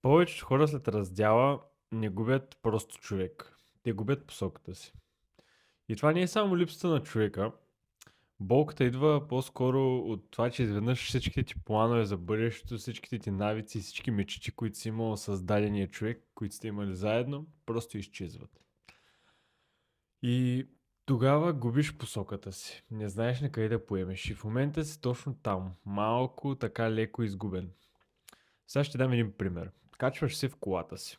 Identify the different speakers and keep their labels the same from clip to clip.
Speaker 1: Повечето хора след раздяла не губят просто човек. Те губят посоката си. И това не е само липсата на човека. Болката идва по-скоро от това, че изведнъж всичките ти планове за бъдещето, всичките ти навици, всички мечти, които си имал с дадения човек, които сте имали заедно, просто изчезват. И тогава губиш посоката си. Не знаеш на къде да поемеш. И в момента си точно там. Малко така леко изгубен. Сега ще дам един пример. Качваш се в колата си.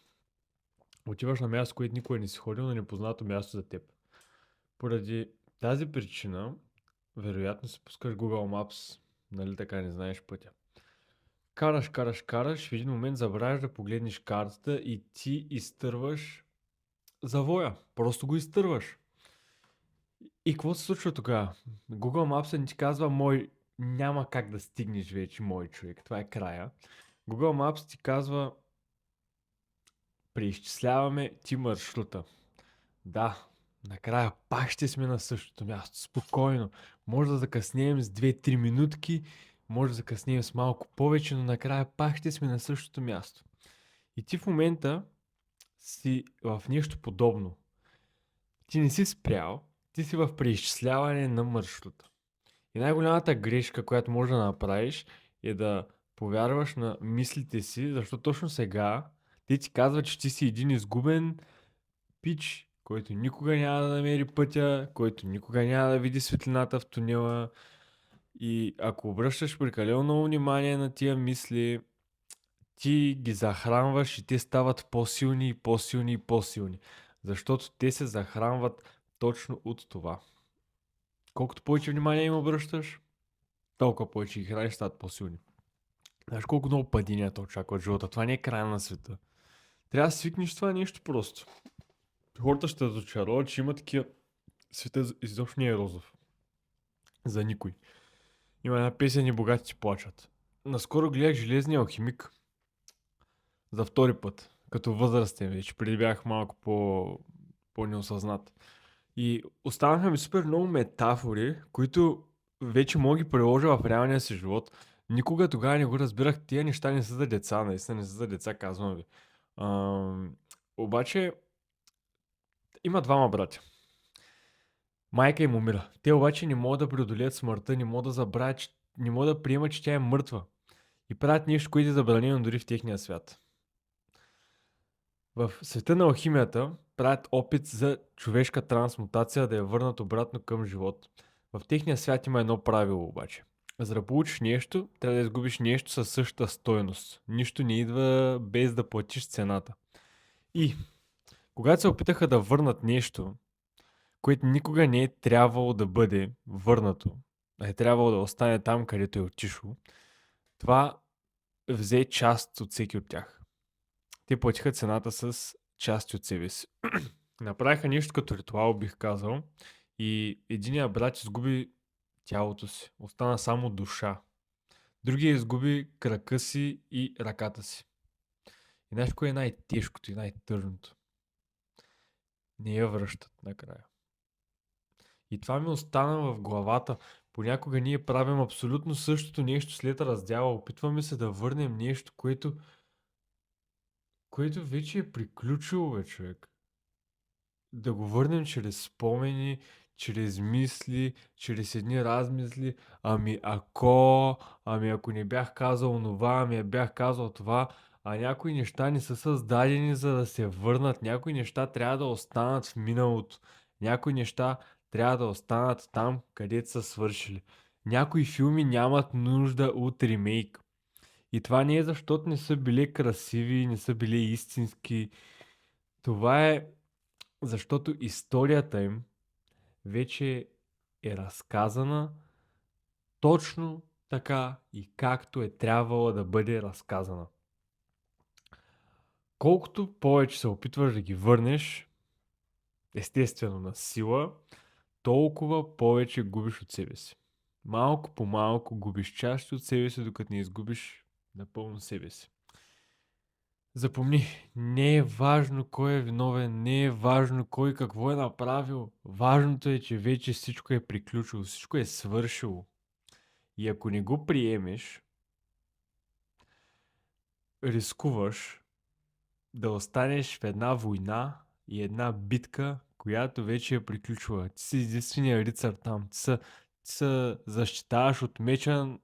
Speaker 1: Отиваш на място, което никога не си ходил, на непознато място за теб. Поради тази причина, вероятно си пускаш Google Maps, нали така не знаеш пътя. Караш, караш, караш, в един момент забравяш да погледнеш картата и ти изтърваш завоя. Просто го изтърваш. И какво се случва тогава? Google Maps не ти казва няма как да стигнеш вече, мой човек. Това е края. Google Maps ти казва преизчисляваме ти маршрута. Да, накрая пак ще сме на същото място. Спокойно. Може да закъснеем с 2-3 минутки, може да закъснеем с малко повече, но накрая пак ще сме на същото място. И ти в момента си в нещо подобно. Ти не си спрял, ти си в преизчисляване на маршрута. И най-голямата грешка, която можеш да направиш, е да повярваш на мислите си, защото точно сега те ти казват, че ти си един изгубен пич, който никога няма да намери пътя, който никога няма да види светлината в тунела. И ако обръщаш прекалено много внимание на тия мисли, ти ги захранваш и те стават по-силни и по-силни и по-силни. Защото те се захранват точно от това. Колкото повече внимание им обръщаш, толкова повече ги храниш, стават по-силни. Знаеш колко много падения те очакват в живота. Това не е края на света. Трябва да свикнеш с това нещо просто. Хората ще разочароват, че има такива... Света изобщо не е розов. За никой. Има една песен и богатите плачат. Наскоро гледах Железния алхимик за втори път. Като възрастен вече. Преди бях малко по-неосъзнат. И останаха ми супер много метафори, които вече мога ги приложа в реалния си живот. Никога тогава не го разбирах. Тия неща не са за деца, наистина не са за деца, казвам ви. Обаче има двама братя. Майка им умира. Те обаче не могат да преодолеят смъртта, не могат да забравят, не могат да приемат, че тя е мъртва. И правят нещо, което е забранено дори в техния свят. В света на алхимията правят опит за човешка трансмутация да я върнат обратно към живот. В техния свят има едно правило обаче. За да получиш нещо, трябва да изгубиш нещо със същата стойност. Нищо не идва без да платиш цената. И когато се опитаха да върнат нещо, което никога не е трябвало да бъде върнато, а е трябвало да остане там, където е отишло, това взе част от всеки от тях. Те платиха цената с части от себе си. Направиха нещо като ритуал, бих казал, и единия брат изгуби тялото си. Остана само душа. Другия изгуби крака си и ръката си. И знаеш кое е най-тежкото и най-тъжното? Не я връщат накрая. И това ми остана в главата. Понякога ние правим абсолютно същото нещо след раздяла. Опитваме се да върнем нещо, което вече е приключило, бе, човек. Да го върнем чрез спомени, чрез мисли, чрез едни размисли. Ами ако не бях казал това, ами бях казал това. А някои неща не са създадени за да се върнат. Някои неща трябва да останат в миналото. Някои неща трябва да останат там, където са свършили. Някои филми нямат нужда от ремейк. И това не е защото не са били красиви, не са били истински. Това е защото историята им вече е разказана точно така и както е трябвало да бъде разказана. Колкото повече се опитваш да ги върнеш, естествено на сила, толкова повече губиш от себе си. Малко по малко губиш части от себе си, докато не изгубиш напълно себе си. Запомни, не е важно кой е виновен, не е важно кой какво е направил. Важното е, че вече всичко е приключило, всичко е свършило. И ако не го приемеш, рискуваш да останеш в една война и една битка, която вече е приключила. Ти си единствения рицар там. Ти се защитаваш от меча,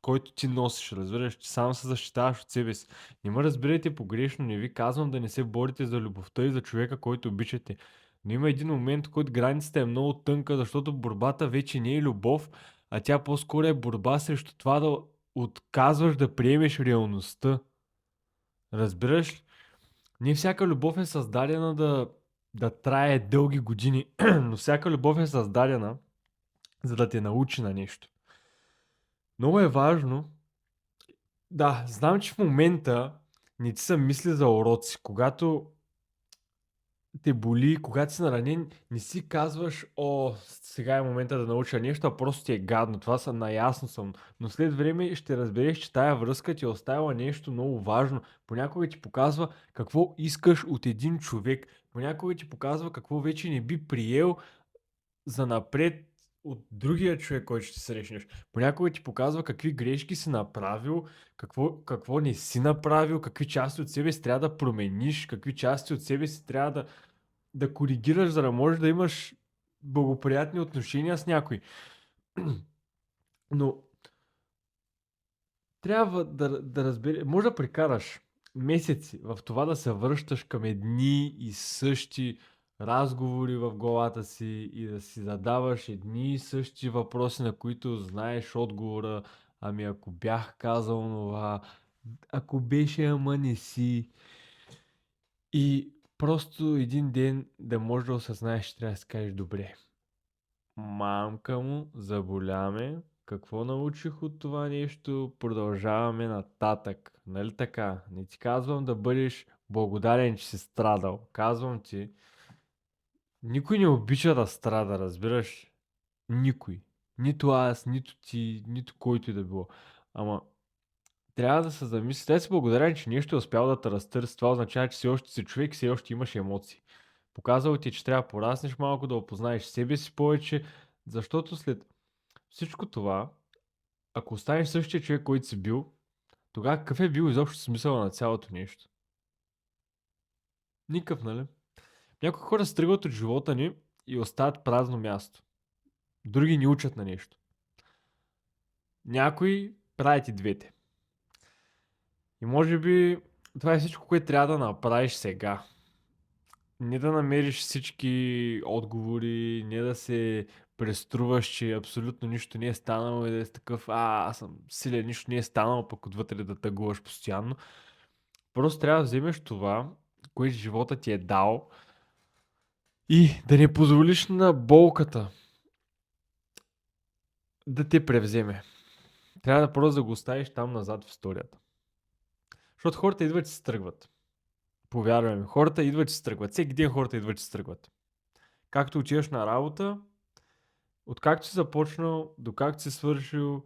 Speaker 1: който ти носиш, разбираш, че сам се защитаваш от себе си. Не ме разбирайте погрешно, не ви казвам да не се борите за любовта и за човека, който обичате. Но има един момент, в който границата е много тънка, защото борбата вече не е любов, а тя по-скоро е борба срещу това да отказваш да приемеш реалността. Разбираш ли? Не всяка любов е създадена да трае дълги години, но всяка любов е създадена за да те научи на нещо. Много е важно. Да, знам, че в момента не ти се мисли за уроци. Когато те боли, когато си наранен, не си казваш, о, сега е момента да науча нещо, а просто ти е гадно. Това са наясно съм. Но след време ще разбереш, че тая връзка ти е оставила нещо много важно. Понякога ти показва какво искаш от един човек. Понякога ти показва какво вече не би приел за напред от другия човек, който ще срещнеш. Понякога ти показва какви грешки си направил, какво не си направил, какви части от себе си трябва да промениш, какви части от себе си трябва да коригираш, за да можеш да имаш благоприятни отношения с някой. Но трябва да разбереш, може да прекараш месеци в това да се връщаш към едни и същи разговори в главата си и да си задаваш едни и същи въпроси, на които знаеш отговора. Ами ако бях казал това, ако беше, ама не си. И просто един ден да можеш да осъзнаеш, че трябва да си кажеш добре. Мамка му, заболяме. Какво научих от това нещо? Продължаваме нататък. Нали така? Не ти казвам да бъдеш благодарен, че си страдал. Казвам ти, никой не обича да страда, разбираш ли? Никой. Нито аз, нито ти, нито който и да било. Ама трябва да се замисли. Те си благодарен, че нещо е успял да те разтърси. Това означава, че все още си човек, все още имаш емоции. Показал ти, че трябва да пораснеш малко, да опознаеш себе си повече, защото след всичко това, ако останеш същия човек, който си бил, тогава какъв е бил изобщо смисъла на цялото нещо? Никакъв, нали? Някои хора се тръгват от живота ни и остават празно място. Други ни учат на нещо. Някои правят и двете. И може би това е всичко, което трябва да направиш сега. Не да намериш всички отговори, не да се преструваш, че абсолютно нищо не е станало и да е с такъв, аз съм силен, нищо не е станало, пък отвътре да тъгуваш постоянно. Просто трябва да вземеш това, което живота ти е дал и да не позволиш на болката да те превземе. Трябва да просто да го оставиш там назад в историята. Защото хората идват и се тръгват. Повярвай ми, хората идват и се тръгват. Всеки ден хората идват и се тръгват. Както отиваш на работа, откакто си започнал, до както си свършил,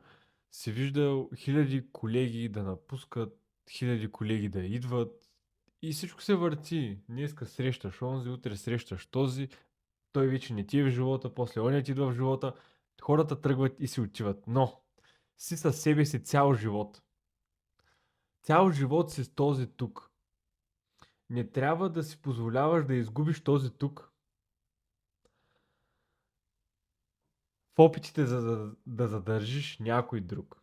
Speaker 1: си виждал хиляди колеги да напускат, хиляди колеги да идват и всичко се върти. Днеска срещаш онзи, утре срещаш този, той вече не ти е в живота, после он ти идва в живота, хората тръгват и си отиват. Но си със себе си цял живот. Цял живот си с този тук. Не трябва да си позволяваш да изгубиш този тук в опитите да задържиш някой друг.